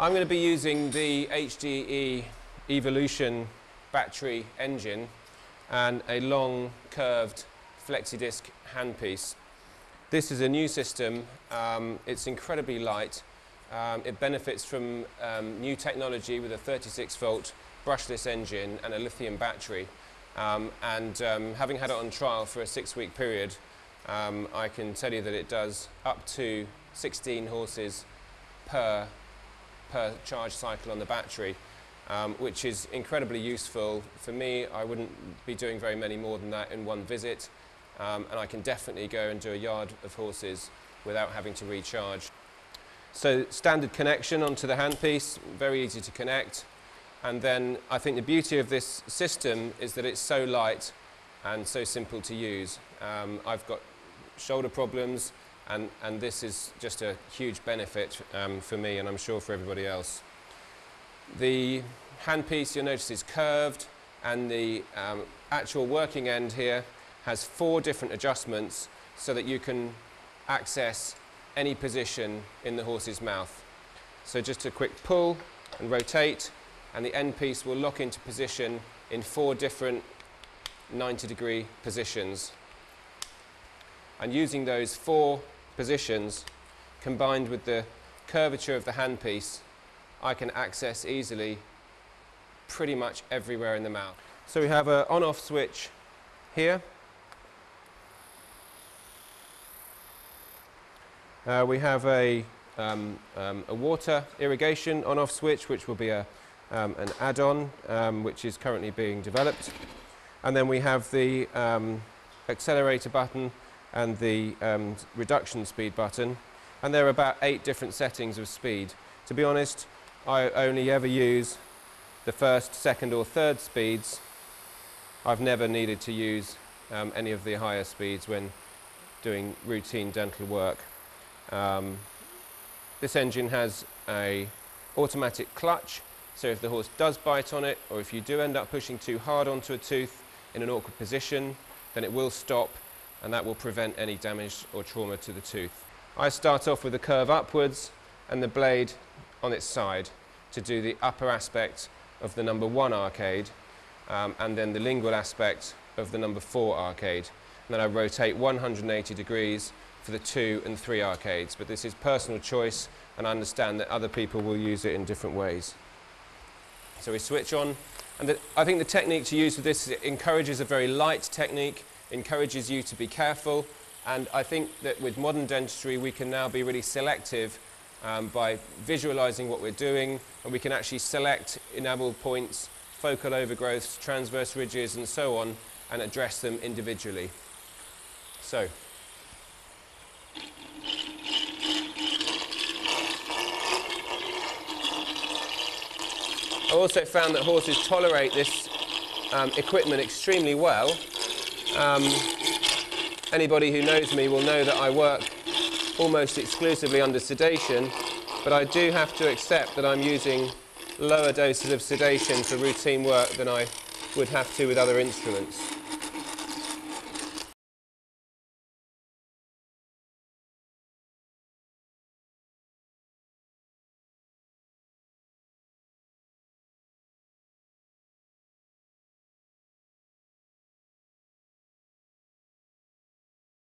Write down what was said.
I'm going to be using the HDE Evolution battery engine and a long curved flexi-disc handpiece. This is a new system. It's incredibly light. It benefits from new technology with a 36-volt brushless engine and a lithium battery. Having had it on trial for a 6-week period, I can tell you that it does up to 16 horses per charge cycle on the battery, which is incredibly useful. For me, I wouldn't be doing very many more than that in one visit, and I can definitely go and do a yard of horses without having to recharge. So standard connection onto the handpiece, very easy to connect. And then I think the beauty of this system is that it's so light and so simple to use. I've got shoulder problems, and this is just a huge benefit for me, and I'm sure for everybody else. The handpiece, you'll notice, is curved, and the actual working end here has 4 different adjustments so that you can access any position in the horse's mouth. So just a quick pull and rotate, and the end piece will lock into position in 4 different 90-degree positions. And using those 4 positions, combined with the curvature of the handpiece, I can access easily pretty much everywhere in the mouth. So we have an on-off switch here. We have a water irrigation on-off switch, which will be an add-on, which is currently being developed. And then we have the accelerator button and the reduction speed button. And there are about 8 different settings of speed. To be honest, I only ever use the first, second or third speeds. I've never needed to use any of the higher speeds when doing routine dental work. This engine has an automatic clutch, so if the horse does bite on it, or if you do end up pushing too hard onto a tooth in an awkward position, then it will stop, and that will prevent any damage or trauma to the tooth. I start off with the curve upwards and the blade on its side to do the upper aspect of the number 1 arcade, and then the lingual aspect of the number 4 arcade. And then I rotate 180 degrees for the 2 and 3 arcades, but this is personal choice, and I understand that other people will use it in different ways. So we switch on, and I think the technique to use for this encourages a very light technique, encourages you to be careful, and I think that with modern dentistry we can now be really selective by visualizing what we're doing, and we can actually select enamel points, focal overgrowths, transverse ridges and so on, and address them individually. So. I also found that horses tolerate this equipment extremely well. Anybody who knows me will know that I work almost exclusively under sedation, but I do have to accept that I'm using lower doses of sedation for routine work than I would have to with other instruments.